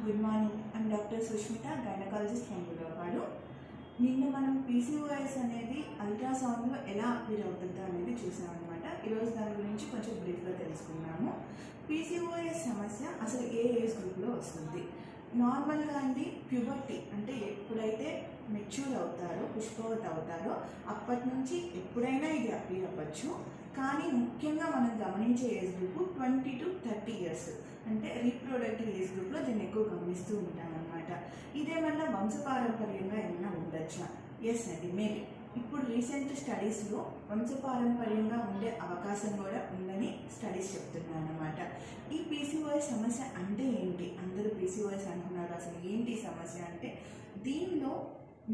Good morning. I'm doctor Sushmita, gynaecologist from Gudivada. నిన్న మనం PCOS అనేది అల్ట్రాసౌండ్లో ఎలా అపీర్ అవుతుందో అనేది చూసామన్నమాట. ఈరోజు దాని గురించి కొంచెం బ్రీఫ్గా తెలుసుకున్నాము. పీసీఓఎస్ సమస్య అసలు ఏ ఏజ్ గ్రూప్లో వస్తుంది? నార్మల్గా అండి ప్యూబర్టీ అంటే ఎప్పుడైతే మెచ్యూర్ అవుతారో, పుష్పవతి అవుతారో అప్పటి నుంచి ఎప్పుడైనా ఇది అపీర్ అవ్వచ్చు. కానీ ముఖ్యంగా మనం గమనించే ఏజ్ గ్రూప్ 20 to 30 years అంటే రీప్రొడక్టివ్ ఏజ్ గ్రూప్లో దీన్ని ఎక్కువ గమనిస్తూ ఉంటామన్నమాట. ఇదేమన్నా వంశపారంపర్యంగా ఏమైనా ఉండొచ్చా? ఎస్ అండి, మేబీ. ఇప్పుడు రీసెంట్ స్టడీస్లో వంశపారంపర్యంగా ఉండే అవకాశం కూడా ఉందని స్టడీస్ చెప్తున్నాయి అన్నమాట. ఈ పీసీఓఎస్ సమస్య అంటే ఏంటి? అందరూ పీసీఓఎస్ అంటున్నారు. అసలు ఏంటి సమస్య అంటే దీనిలో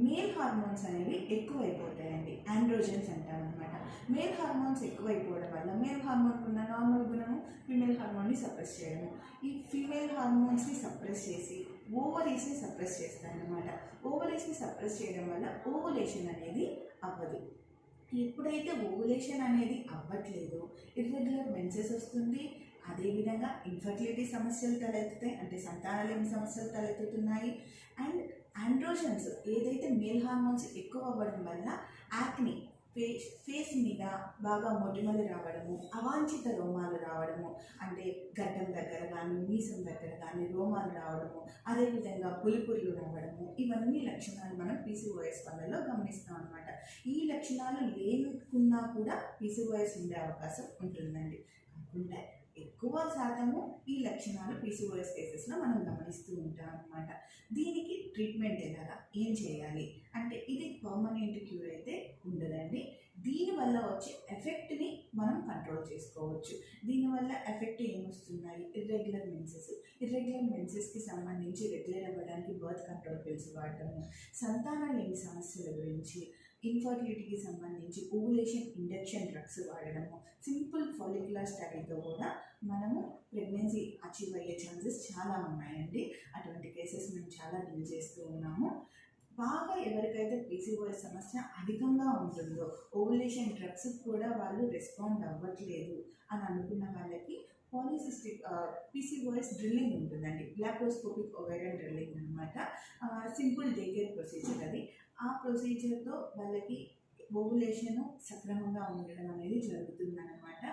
మేల్ హార్మోన్స్ అనేవి ఎక్కువైపోతాయండి. ఆండ్రోజన్స్ అంటామన్నమాట. మేల్ హార్మోన్స్ ఎక్కువైపోవడం వల్ల మేల్ హార్మోన్కి ఉన్న నార్మల్ గుణము ఫీమేల్ హార్మోన్ని సప్రెస్ చేయడము. ఈ ఫీమేల్ హార్మోన్స్ని సప్రెస్ చేసి ఓవరీస్ని సప్రెస్ చేస్తాయన్నమాట. ఓవరీస్ని సప్రెస్ చేయడం వల్ల ఓవులేషన్ అనేది అవ్వదు. ఎప్పుడైతే ఓవులేషన్ అనేది అవ్వట్లేదో ఇర్రెగ్యులర్ మెన్సెస్ వస్తుంది. అదేవిధంగా ఇన్ఫర్టిలిటీ సమస్యలు తలెత్తుతాయి, అంటే సంతానలేమి సమస్యలు తలెత్తుతున్నాయి. అండ్ ఆండ్రోజన్స్ ఏదైతే మేల్ హార్మోన్స్ ఎక్కువ అవ్వడం వల్ల యాక్ని, ఫేస్ మీద బాగా మొటిమలు రావడము, అవాంఛిత రోమాలు రావడము, అంటే గడ్డం దగ్గర కానీ మీసం దగ్గర కానీ రోమాలు రావడము, అదేవిధంగా పులిపుర్లు రావడము, ఇవన్నీ లక్షణాలు మనం పీసీఓఎస్ వాళ్ళలో గమనిస్తాం అనమాట. ఈ లక్షణాలు లేకున్నా కూడా పీసీఓఎస్ ఉండే అవకాశం ఉంటుందండి. కాకుండా ఎక్కువ శాతము ఈ లక్షణాలు పీసీఓఎస్ కేసెస్లో మనం గమనిస్తూ ఉంటాం అన్నమాట. దీనికి ట్రీట్మెంట్ ఎలాగా, ఏం చేయాలి అంటే ఇది పర్మనెంట్ క్యూర్ అయితే ఉండదండి. దీనివల్ల వచ్చే ఎఫెక్ట్ని మనం కంట్రోల్ చేసుకోవచ్చు. దీనివల్ల ఎఫెక్ట్ ఏమొస్తున్నాయి? ఇర్రెగ్యులర్ మెన్సెస్కి సంబంధించి రెగ్యులర్ అవ్వడానికి బర్త్ కంట్రోల్ పిల్స్ వాడటము, సంతానలేమి సమస్యల గురించి, ఇన్ఫర్టిలిటీకి సంబంధించి ఓవులేషన్ ఇండక్షన్ డ్రగ్స్ వాడడము, సింపుల్ ఫాలిక్యులర్ స్టడీతో కూడా మనము ప్రెగ్నెన్సీ అచీవ్ అయ్యే ఛాన్సెస్ చాలా ఉన్నాయండి. అటువంటి కేసెస్ మేము చాలా డీల్ చేస్తూ ఉన్నాము. బాగా ఎవరికైతే పీసీఓఎస్ సమస్య అధికంగా ఉంటుందో, ఓవులేషన్ డ్రగ్స్ కూడా వాళ్ళు రెస్పాండ్ అవ్వట్లేదు అని అనుకున్న వాళ్ళకి పాలిసిస్టిక్ పీసీఓఎస్ డ్రిల్లింగ్ ఉంటుందండి. లాప్రోస్కోపిక్ ఓవేరియన్ డ్రిల్లింగ్ అనమాట. సింపుల్ డే కేర్ ప్రొసీజర్ అది. ఆ ప్రొసీజర్తో వాళ్ళకి ఓవులేషన్ సక్రమంగా ఉండడం అనేది జరుగుతుందన్నమాట.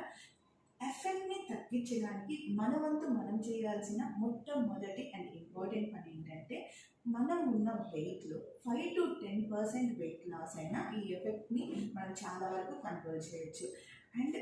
ఎఫెక్ట్ని తగ్గించడానికి మన వంతు మనం చేయాల్సిన మొట్టమొదటి అండ్ ఇంపార్టెంట్ పని ఏంటంటే మనం ఉన్న వెయిట్లో 5 to 10% వెయిట్ లాస్ అయినా ఈ ఎఫెక్ట్ని మనం చాలా వరకు కంట్రోల్ చేయొచ్చు. అండ్